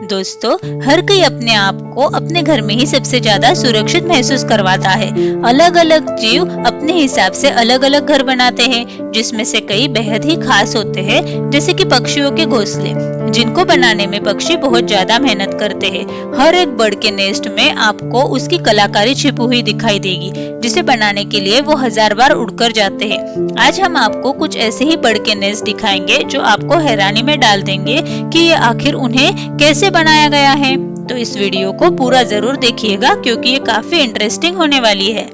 दोस्तों, हर कोई अपने आप को अपने घर में ही सबसे ज्यादा सुरक्षित महसूस करवाता है। अलग अलग जीव अपने हिसाब से अलग अलग घर बनाते हैं, जिसमें से कई बेहद ही खास होते हैं, जैसे कि पक्षियों के घोंसले, जिनको बनाने में पक्षी बहुत ज्यादा मेहनत करते हैं। हर एक बर्ड के नेस्ट में आपको उसकी कलाकारी छिपी हुई दिखाई देगी, जिसे बनाने के लिए वो 1000 बार उड़कर जाते हैं। आज हम आपको कुछ ऐसे ही बर्ड के नेस्ट दिखाएंगे जो आपको हैरानी में डाल देंगे कि ये आखिर उन्हें कैसे बनाया गया है। तो इस वीडियो को पूरा जरूर देखिएगा, क्योंकि ये काफी इंटरेस्टिंग होने वाली है।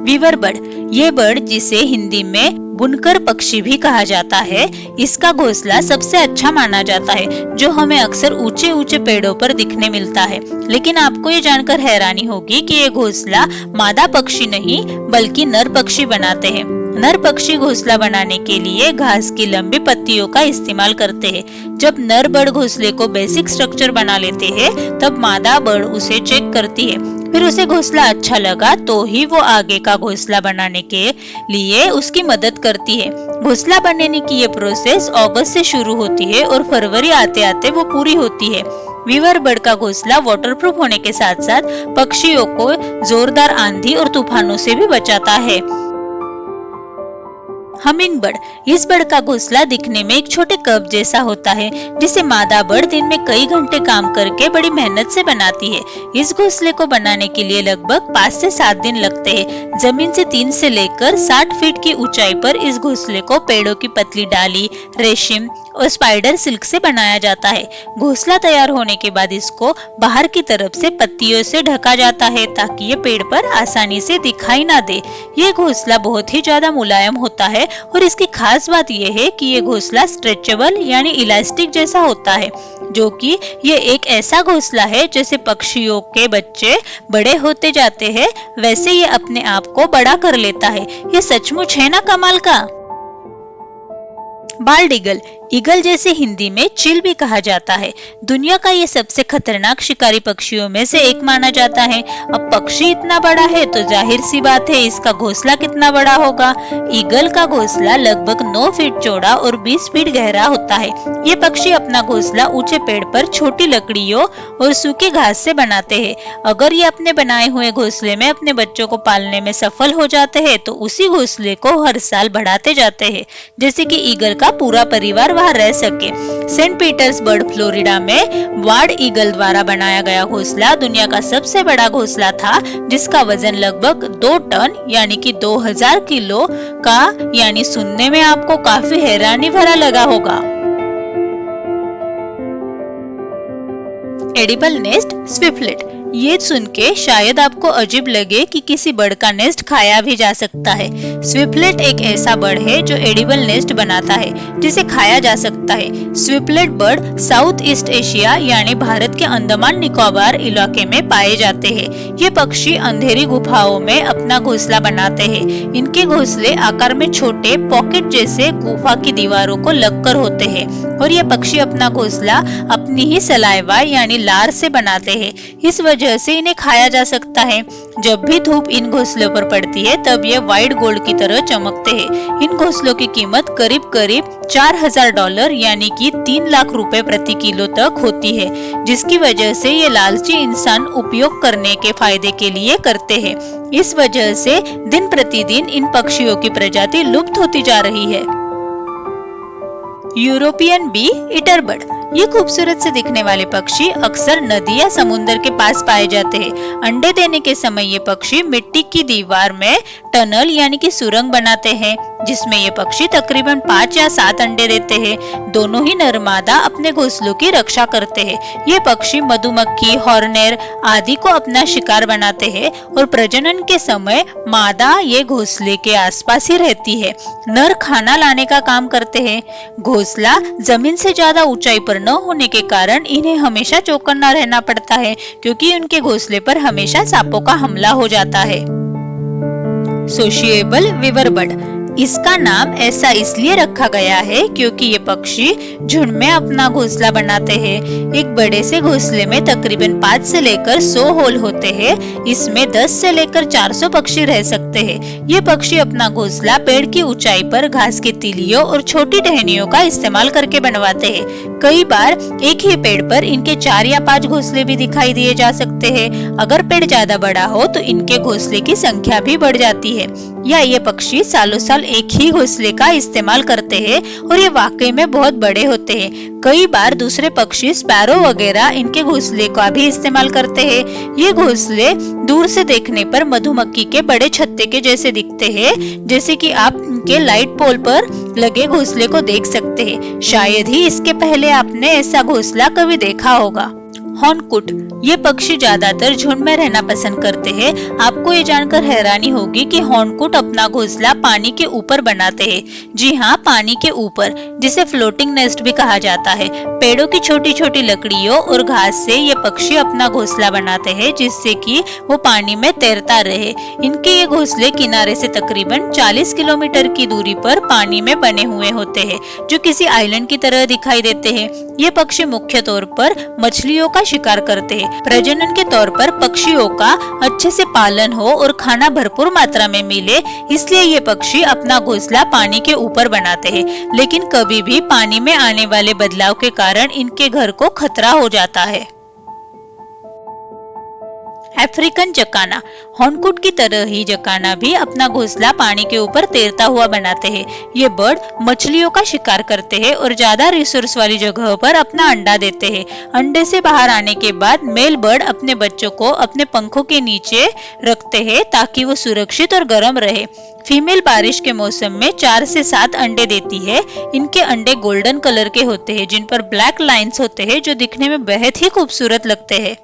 वीवर बर्ड, ये बर्ड जिसे हिंदी में बुनकर पक्षी भी कहा जाता है, इसका घोंसला सबसे अच्छा माना जाता है, जो हमें अक्सर ऊंचे ऊंचे पेड़ों पर दिखने मिलता है। लेकिन आपको ये जानकर हैरानी होगी कि ये घोंसला मादा पक्षी नहीं बल्कि नर पक्षी बनाते हैं। नर पक्षी घोंसला बनाने के लिए घास की लंबी पत्तियों का इस्तेमाल करते हैं। जब नर बर्ड घोंसले को बेसिक स्ट्रक्चर बना लेते हैं, तब मादा बर्ड उसे चेक करती है। फिर उसे घोंसला अच्छा लगा तो ही वो आगे का घोंसला बनाने के लिए उसकी मदद करती है। घोंसला बनाने की ये प्रोसेस अगस्त से शुरू होती है और फरवरी आते आते वो पूरी होती है। वीवर बर्ड का घोंसला वाटरप्रूफ होने के साथ साथ पक्षियों को जोरदार आंधी और तूफानों से भी बचाता है। हमिंग बर्ड, इस बर्ड का घोंसला दिखने में एक छोटे कप जैसा होता है, जिसे मादा बर्ड दिन में कई घंटे काम करके बड़ी मेहनत से बनाती है। इस घोंसले को बनाने के लिए लगभग 5 से 7 दिन लगते हैं। जमीन से 3 से लेकर 60 फीट की ऊंचाई पर इस घोंसले को पेड़ों की पतली डाली, रेशम और स्पाइडर सिल्क से बनाया जाता है। घोंसला तैयार होने के बाद इसको बाहर की तरफ से पत्तियों से ढका जाता है, ताकि ये पेड़ पर आसानी से दिखाई ना दे। ये घोंसला बहुत ही ज्यादा मुलायम होता है और इसकी खास बात यह है कि ये घोंसला स्ट्रेचेबल यानी इलास्टिक जैसा होता है, जो कि ये एक ऐसा घोंसला है जैसे पक्षियों के बच्चे बड़े होते जाते हैं, वैसे ये अपने आप को बड़ा कर लेता है। ये सचमुच है ना कमाल का। बाल्ड ईगल, ईगल जैसे हिंदी में चिल भी कहा जाता है, दुनिया का ये सबसे खतरनाक शिकारी पक्षियों में से एक माना जाता है। अब पक्षी इतना बड़ा है तो जाहिर सी बात है इसका घोंसला कितना बड़ा होगा। ईगल का घोंसला लगभग 9 फीट चौड़ा और 20 फीट गहरा होता है। ये पक्षी अपना घोंसला ऊंचे पेड़ पर छोटी लकड़ियों और सूखी घास से बनाते हैं। अगर ये अपने बनाए हुए घोंसले में अपने बच्चों को पालने में सफल हो जाते हैं तो उसी घोंसले को हर साल बढ़ाते जाते हैं, जैसे कि ईगल का पूरा परिवार वहां रह सके। सेंट पीटर्सबर्ग, फ्लोरिडा में वार्ड ईगल द्वारा बनाया गया घोंसला दुनिया का सबसे बड़ा घोंसला था, जिसका वजन लगभग 2 टन यानी कि 2000 किलो का, यानी सुनने में आपको काफी हैरानी भरा लगा होगा। एडिबल नेस्ट स्विफ्टलेट, ये सुन के शायद आपको अजीब लगे कि किसी बर्ड का नेस्ट खाया भी जा सकता है। स्विफ्टलेट एक ऐसा बर्ड है जो एडिबल नेस्ट बनाता है, जिसे खाया जा सकता है। Swiftlet bird south east Asia यानी भारत के अंडमान निकोबार इलाके में पाए जाते हैं। ये पक्षी अंधेरी गुफाओं में अपना घोंसला बनाते हैं। इनके घोंसले आकार में छोटे पॉकेट जैसे गुफा की दीवारों को लगकर होते हैं और ये पक्षी अपना घोंसला अपनी ही सलाइवा यानी लार से बनाते हैं। इस वजह से इन्हें खाया जा सकता है। जब भी धूप इन घोंसलों पर पड़ती है तब ये व्हाइट गोल्ड की तरह चमकते हैं। इन घोंसलों की कीमत करीब करीब $4000 यानी कि 3 लाख रुपए प्रति किलो तक होती है, जिसकी वजह से ये लालची इंसान उपयोग करने के फायदे के लिए करते हैं। इस वजह से दिन प्रतिदिन इन पक्षियों की प्रजाति लुप्त होती जा रही है। यूरोपियन बी ईटर बर्ड, ये खूबसूरत से दिखने वाले पक्षी अक्सर नदी या समुद्र के पास पाए जाते हैं। अंडे देने के समय ये पक्षी मिट्टी की दीवार में टनल यानी कि सुरंग बनाते हैं, जिसमें ये पक्षी तकरीबन 5 या 7 अंडे देते हैं। दोनों ही नर मादा अपने घोंसलों की रक्षा करते हैं। ये पक्षी मधुमक्खी, हॉर्नेर आदि को अपना शिकार बनाते हैं और प्रजनन के समय मादा ये घोंसले के आसपास ही रहती है। नर खाना लाने का काम करते हैं। घोंसला जमीन से ज्यादा ऊंचाई पर न होने के कारण इन्हें हमेशा चौकन्ना रहना पड़ता है, क्योंकि उनके घोंसले पर हमेशा सांपों का हमला हो जाता है। सोशिएबल वीवर बर्ड, इसका नाम ऐसा इसलिए रखा गया है क्योंकि ये पक्षी झुंड में अपना घोंसला बनाते हैं। एक बड़े से घोंसले में तकरीबन 5 से लेकर 100 होल होते हैं। इसमें 10 से लेकर 400 पक्षी रह सकते हैं। ये पक्षी अपना घोंसला पेड़ की ऊंचाई पर घास की तीलियों और छोटी टहनियों का इस्तेमाल करके बनवाते हैं। कई बार एक ही पेड़ पर इनके 4 या 5 घोंसले भी दिखाई दिए जा सकते हैं। अगर पेड़ ज्यादा बड़ा हो तो इनके घोंसले की संख्या भी बढ़ जाती है। या ये पक्षी सालों साल एक ही घोंसले का इस्तेमाल करते हैं और ये वाकई में बहुत बड़े होते हैं। कई बार दूसरे पक्षी स्पैरो वगैरह इनके घोंसले का भी इस्तेमाल करते हैं। ये घोंसले दूर से देखने पर मधुमक्खी के बड़े छत्ते के जैसे दिखते हैं, जैसे कि आप इनके लाइट पोल पर लगे घोंसले को देख सकते हैं। शायद ही इसके पहले आपने ऐसा घोंसला कभी देखा होगा। हॉर्नकुट, ये पक्षी ज्यादातर झुंड में रहना पसंद करते हैं। आपको ये जानकर हैरानी होगी कि हॉर्नकुट अपना घोंसला पानी के ऊपर बनाते हैं। जी हाँ, पानी के ऊपर, जिसे फ्लोटिंग नेस्ट भी कहा जाता है। पेड़ों की छोटी छोटी लकड़ियों और घास से ये पक्षी अपना घोंसला बनाते हैं, जिससे कि वो पानी में तैरता रहे। इनके ये घोंसले किनारे से तकरीबन 40 किलोमीटर की दूरी पर पानी में बने हुए होते हैं, जो किसी आइलैंड की तरह दिखाई देते हैं। ये पक्षी मुख्य तौर पर मछलियों का शिकार करते हैं। प्रजनन के तौर पर पक्षियों का अच्छे से पालन हो और खाना भरपूर मात्रा में मिले, इसलिए ये पक्षी अपना घोंसला पानी के ऊपर बनाते हैं। लेकिन कभी भी पानी में आने वाले बदलाव के कारण इनके घर को खतरा हो जाता है। अफ्रीकन जकाना, हॉर्नकुट की तरह ही जकाना भी अपना घोंसला पानी के ऊपर तैरता हुआ बनाते हैं। ये बर्ड मछलियों का शिकार करते हैं और ज्यादा रिसोर्स वाली जगह पर अपना अंडा देते हैं। अंडे से बाहर आने के बाद मेल बर्ड अपने बच्चों को अपने पंखों के नीचे रखते हैं ताकि वो सुरक्षित और गर्म रहे। फीमेल बारिश के मौसम में 4 से 7 अंडे देती है। इनके अंडे गोल्डन कलर के होते हैं, जिन पर ब्लैक लाइंस होते हैं, जो दिखने में बेहद ही खूबसूरत लगते हैं।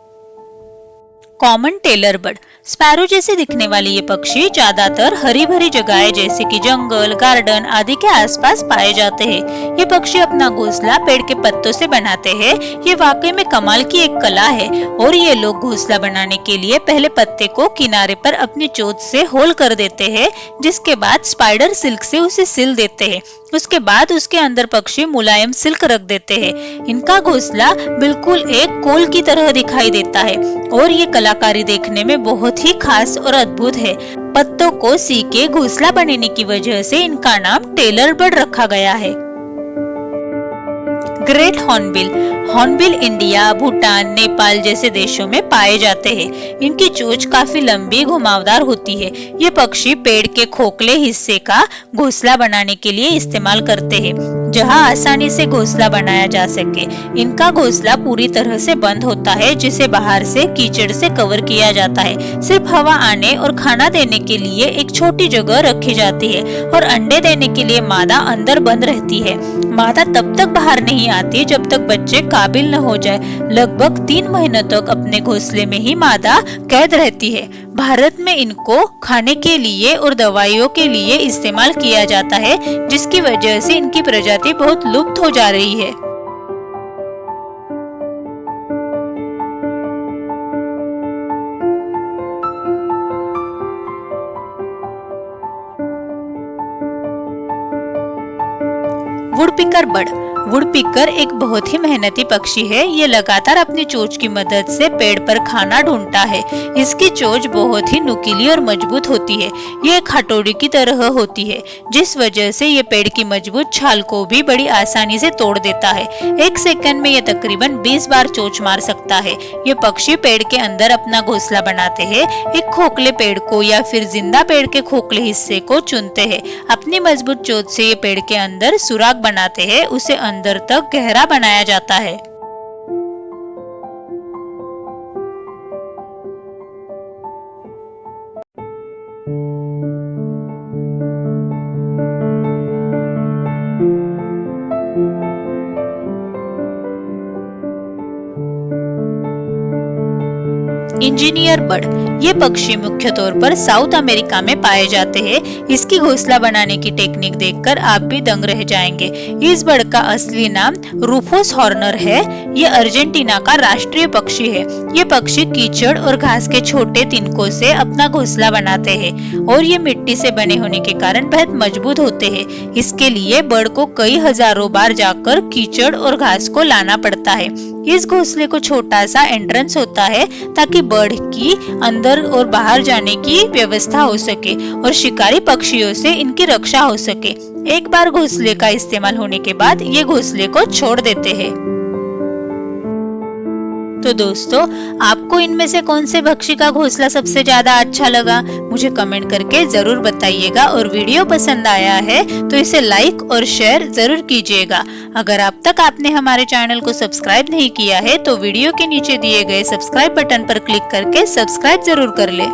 कॉमन टेलर बर्ड, स्पैरो जैसे दिखने वाले ये पक्षी ज्यादातर हरी भरी जगहें जैसे कि जंगल, गार्डन आदि के आसपास पाए जाते हैं। ये पक्षी अपना घोंसला पेड़ के पत्तों से बनाते हैं। ये वाकई में कमाल की एक कला है। और ये लोग घोंसला बनाने के लिए पहले पत्ते को किनारे पर अपनी चोंच से होल कर देते हैं, जिसके बाद स्पाइडर सिल्क से उसे सिल देते हैं। उसके बाद उसके अंदर पक्षी मुलायम सिल्क रख देते हैं। इनका घोंसला बिल्कुल एक कोल की तरह दिखाई देता है और ये कलाकारी देखने में बहुत ही खास और अद्भुत है। पत्तों को सी के घोंसला बनाने की वजह से इनका नाम टेलर बर्ड रखा गया है। Great hornbill, hornbill India, Bhutan, Nepal जैसे देशों में पाए जाते हैं। इनकी चोंच काफी लंबी घुमावदार होती है। ये पक्षी पेड़ के खोखले हिस्से का घोंसला बनाने के लिए इस्तेमाल करते हैं, जहां आसानी से घोंसला बनाया जा सके। इनका घोंसला पूरी तरह से बंद होता है, जिसे बाहर से कीचड़ से कवर किया जाता है। सिर्फ हवा आने और खाना देने के लिए एक छोटी जगह रखी जाती है और अंडे देने के लिए मादा अंदर बंद रहती है। मादा तब तक बाहर नहीं आती जब तक बच्चे काबिल न हो जाए। लगभग 3 महीनों तक अपने घोंसले में ही मादा कैद रहती है। भारत में इनको खाने के लिए और दवाइयों के लिए इस्तेमाल किया जाता है, जिसकी वजह से इनकी प्रजाति बहुत लुप्त हो जा रही है। वुडपिकर बर्ड, वुडपिकर एक बहुत ही मेहनती पक्षी है। ये लगातार अपनी चोंच की मदद से पेड़ पर खाना ढूंढता है। इसकी चोंच बहुत ही नुकीली और मजबूत होती है। ये एक हथौड़ी की तरह होती है, जिस वजह से ये पेड़ की मजबूत छाल को भी बड़ी आसानी से तोड़ देता है। 1 सेकंड में ये तकरीबन 20 बार चोंच मार सकता है। ये पक्षी पेड़ के अंदर अपना घोंसला बनाते हैं। एक खोखले पेड़ को या फिर जिंदा पेड़ के खोखले हिस्से को चुनते हैं। अपनी मजबूत चोंच से ये पेड़ के अंदर सुराख बनाते हैं। उसे अंदर तक गहरा बनाया जाता है। Engineer bird. ये पक्षी मुख्य तौर पर साउथ अमेरिका में पाए जाते हैं। इसकी घोंसला बनाने की टेक्निक देखकर आप भी दंग रह जाएंगे। इस बर्ड का असली नाम रूफोस हॉर्नर है। ये अर्जेंटीना का राष्ट्रीय पक्षी है। ये पक्षी कीचड़ और घास के छोटे तिनकों से अपना घोंसला बनाते हैं और ये मिट्टी से बने होने के कारण बहुत मजबूत होते हैं। इसके लिए बर्ड को कई हजारों बार जाकर कीचड़ और घास को लाना पड़ता है। इस घोंसले को छोटा सा एंट्रेंस होता है ताकि बर्ड की अंदर और बाहर जाने की व्यवस्था हो सके और शिकारी पक्षियों से इनकी रक्षा हो सके। एक बार घोंसले का इस्तेमाल होने के बाद ये घोंसले को छोड़ देते हैं। तो दोस्तों, आपको इनमें से कौन से पक्षी का घोंसला सबसे ज्यादा अच्छा लगा, मुझे कमेंट करके जरूर बताइएगा। और वीडियो पसंद आया है तो इसे लाइक और शेयर जरूर कीजिएगा। अगर अब तक आपने हमारे चैनल को सब्सक्राइब नहीं किया है तो वीडियो के नीचे दिए गए सब्सक्राइब बटन पर क्लिक करके सब्सक्राइब जरूर कर ले।